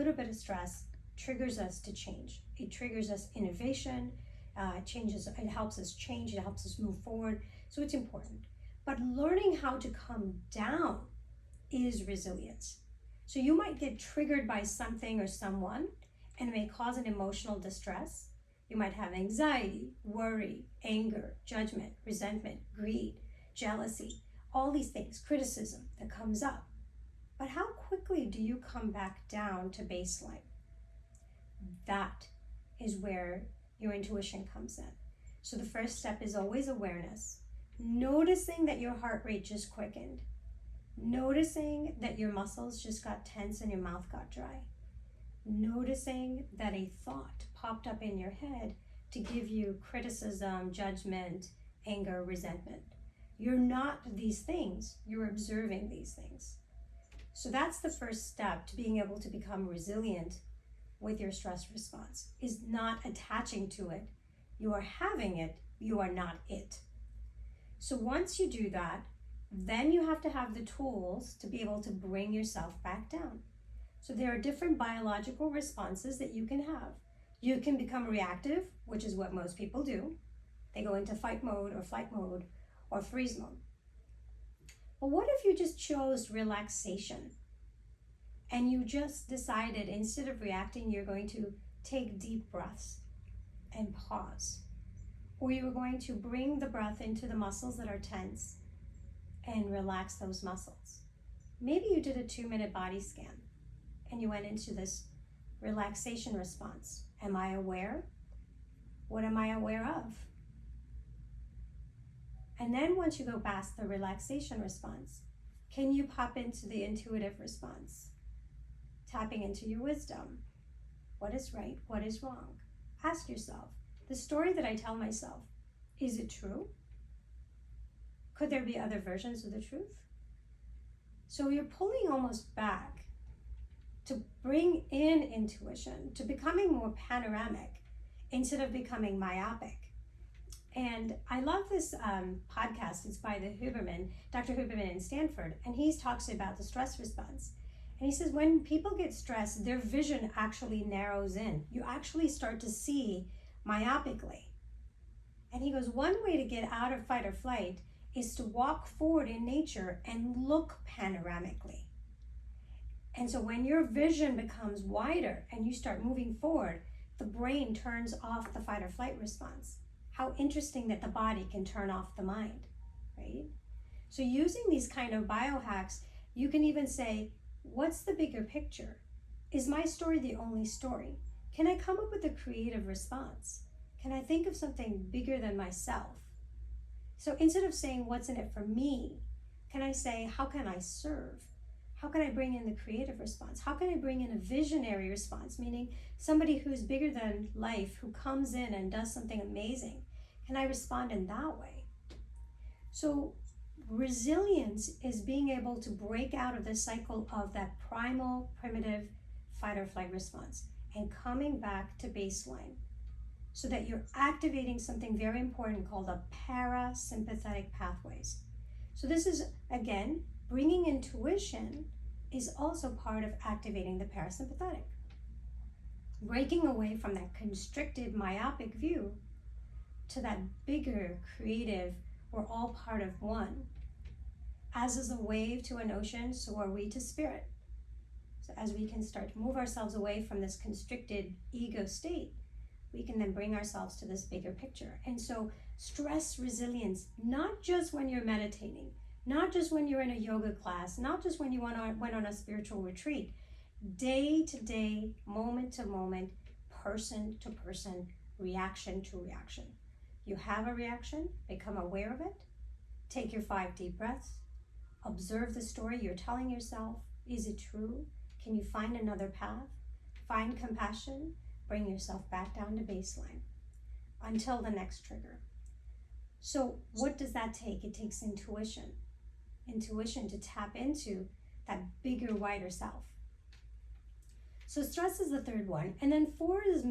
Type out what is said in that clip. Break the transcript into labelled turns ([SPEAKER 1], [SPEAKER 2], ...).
[SPEAKER 1] little bit of stress triggers us to change. It triggers us innovation, it helps us change, it helps us move forward. So it's important. But learning how to come down is resilience. So you might get triggered by something or someone, and it may cause an emotional distress. You might have anxiety, worry, anger, judgment, resentment, greed, jealousy, all these things, criticism that comes up. But how quickly do you come back down to baseline? That is where your intuition comes in. So the first step is always awareness. Noticing that your heart rate just quickened. Noticing that your muscles just got tense and your mouth got dry. Noticing that a thought popped up in your head to give you criticism, judgment, anger, resentment. You're not these things, you're observing these things. So that's the first step to being able to become resilient with your stress response, is not attaching to it. You are having it, you are not it. So once you do that, then you have to have the tools to be able to bring yourself back down. So there are different biological responses that you can have. You can become reactive, which is what most people do. They go into fight mode or flight mode or freeze mode. But what if you just chose relaxation and you just decided instead of reacting, you're going to take deep breaths and pause? Or you're going to bring the breath into the muscles that are tense and relax those muscles. Maybe you did a 2-minute body scan and you went into this relaxation response. Am I aware? What am I aware of? And then once you go past the relaxation response, can you pop into the intuitive response? Tapping into your wisdom. What is right? What is wrong? Ask yourself, the story that I tell myself, is it true? Could there be other versions of the truth? So you're pulling almost back to bring in intuition, to becoming more panoramic instead of becoming myopic. And I love this podcast. It's by Dr. Huberman in Stanford, and he talks about the stress response. And he says when people get stressed, their vision actually narrows in. You actually start to see myopically. And he goes, one way to get out of fight or flight is to walk forward in nature and look panoramically. And so when your vision becomes wider and you start moving forward, the brain turns off the fight or flight response. How interesting that the body can turn off the mind, right? So using these kind of biohacks, you can even say, what's the bigger picture? Is my story the only story? Can I come up with a creative response? Can I think of something bigger than myself? So instead of saying, what's in it for me, can I say, how can I serve? How can I bring in the creative response? How can I bring in a visionary response, meaning somebody who's bigger than life, who comes in and does something amazing? Can I respond in that way? So resilience is being able to break out of the cycle of that primal, primitive fight or flight response and coming back to baseline so that you're activating something very important called the parasympathetic pathways. So this is, again, bringing intuition is also part of activating the parasympathetic. Breaking away from that constricted, myopic view to that bigger, creative, we're all part of one. As is a wave to an ocean, so are we to spirit. So as we can start to move ourselves away from this constricted ego state, we can then bring ourselves to this bigger picture. And so stress resilience, not just when you're meditating, not just when you're in a yoga class, not just when you went on a spiritual retreat, day to day, moment to moment, person to person, reaction to reaction. You have a reaction, become aware of it, take your 5 deep breaths, observe the story you're telling yourself. Is it true? Can you find another path? Find compassion, bring yourself back down to baseline until the next trigger. So what does that take? It takes intuition to tap into that bigger, wider self. So stress is the third one. And then 4 is